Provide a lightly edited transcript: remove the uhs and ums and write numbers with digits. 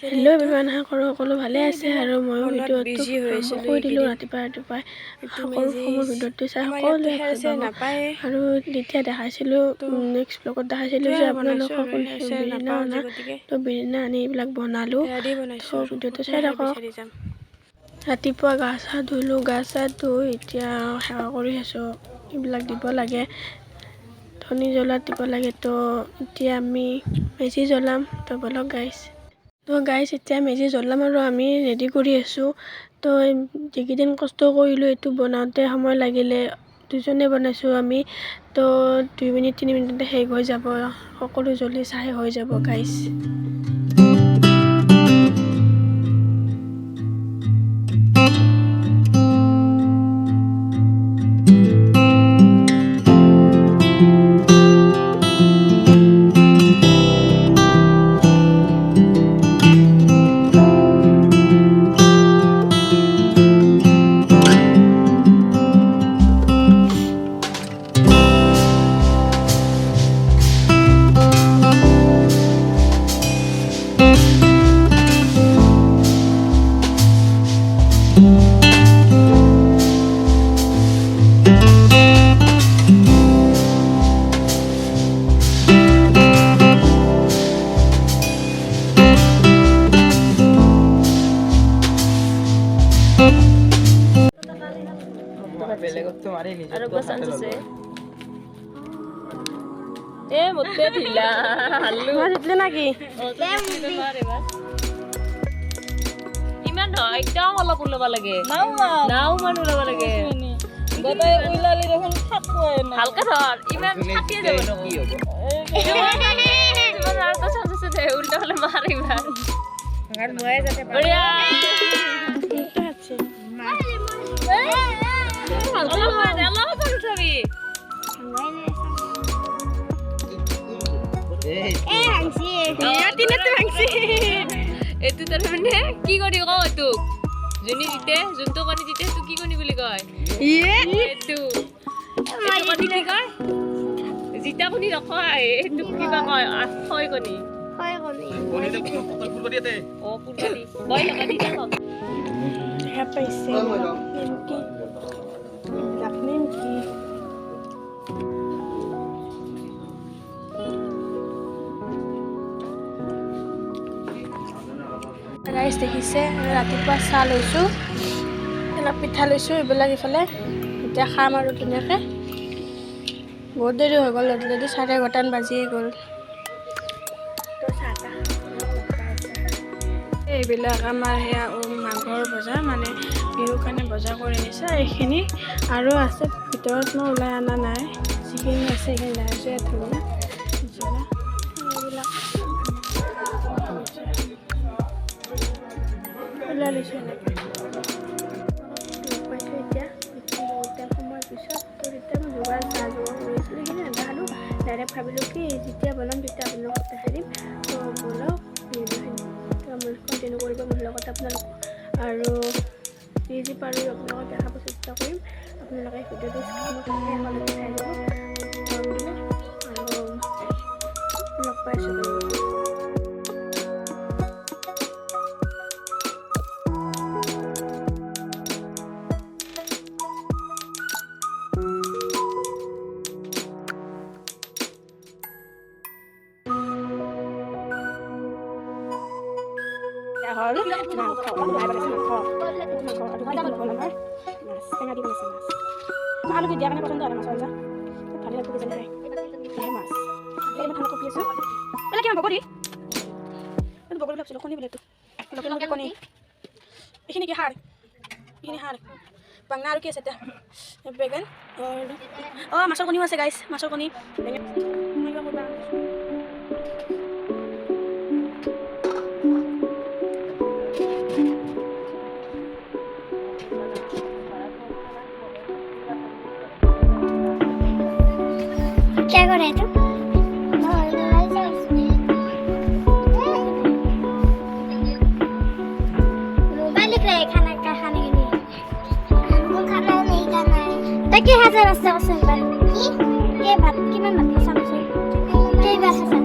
Hello' everyone, আশা কৰোঁ সকলো ভালে আছে আৰু ময়ো ভিডিঅ'টো কৈ দিলোঁ ৰাতিপুৱাই সকলো সময় ভিডিঅ'টো চাই সকলোৱে ভাল পাব। আৰু তেতিয়া দেখাইছিলোঁ নেক্সট ব্লগত দেখাইছিলোঁ যে আপোনালোকক বিৰিয়ানী অনা, তো বিৰিয়ানী আনি এইবিলাক বনালোঁ, তো ভিডিঅ'টো চাই থাকক। ৰাতিপুৱা গা চা ধুলোঁ, গা চা ধুই এতিয়া সেৱা কৰি আছোঁ। এইবিলাক দিব লাগে, ধনী জ্বলাত দিব লাগে। তো এতিয়া আমি মেজি জ্বলাম, তো বলক গাইছ। তো গাইছ এতিয়া মেজি জ্বলাম আৰু আমি ৰেডি কৰি আছোঁ। তো যিকেইদিন কষ্ট কৰিলোঁ এইটো বনাওঁতে সময় লাগিলে, দুজনে বনাইছোঁ আমি। তো 2 মিনিট 3 মিনিটতে শেষ হৈ যাব, সকলো জ্বলি চাই হৈ যাব গাইছ। আৰু গছ আছে এ মতে ঢিলা হাল্লু মাৰিলে নাকি ইমান নহয়, একদম অলপ ওলাব লাগে। নাও মান ওলাব লাগে, ভালকে ধৰ, ইমান ফাটিয়ে যাব উল্টা হলে মাৰ ইমান এইটো তাৰ মানে কি কৰি ক তোক যোনি জিতে যোনটো কণী জিতে তোক কি কণী বুলি কয়? এইটো কণী কি কয়? জিতা কণী নকয়, এইটো কিবা কয় আখয় কণী। ৰাইচ দেখিছে, ৰাতিপুৱা চাহ লৈছোঁ, অলপ পিঠা লৈছোঁ, এইবিলাক ইফালে এতিয়া খাম আৰু ধুনীয়াকৈ। বহুত দেৰি হৈ গ'ল, অলৰেডি 11:30 বাজিয়ে গ'ল। এইবিলাক আমাৰ সেয়া মাঘৰ বজাৰ, মানে বিহুৰ কাৰণে বজাৰ কৰি আনিছে এইখিনি, আৰু আছে ভিতৰত মই ওলাই অনা নাই, যিখিনি আছে সেইখিনি লাইছে ধুনীয়া এইবিলাক ওলাই লৈছোঁ এনেকৈ লগ পাইছোঁ। এতিয়া বহুতে সময়ৰ পিছত তো তেতিয়া মই যোগাৰ কৰি আছিলোঁ, সেইখিনি নেদেখালোঁ, ডাইৰেক্ট ভাবিলোঁ কি যেতিয়া বনাম তেতিয়া আপোনালোকক দেখাই দিম। তো বলক মোৰ কণ্টিনিউ কৰিব মোৰ লগত আপোনালোক, আৰু যি পাৰোঁ আপোনালোকক দেখাব চেষ্টা কৰিম। আপোনালোকে ভিডিঅ'টো শেষলৈকে চাই যাব আৰু লগ পাইছোঁ। আলু দিয়া কাৰণে পচন্দ আৰু মাছ আঞ্জা ভালে লাগব কিজানি খাই মাছ এইবিলাক খানা কপি আছোঁ এইবিলাক কিমান বগৰী বগৰী ভাবছিলোঁ কণী বোলে, লোকেল কণী এইখিনি কি সাৰ, এইখিনি সাৰ বাংনা আৰু কি আছে এতিয়া বেগেন। অঁ মাছৰ কণীও আছে গাইছ, মাছৰ কণী বেগেন। क्या कर रहे थे? मोबाइल लिख रहे हैं खाना का खाने के लिए। हमको खाना नहीं खाना है। तो क्या है जरा से ये बात कि मैं मत समझे। क्या बात है?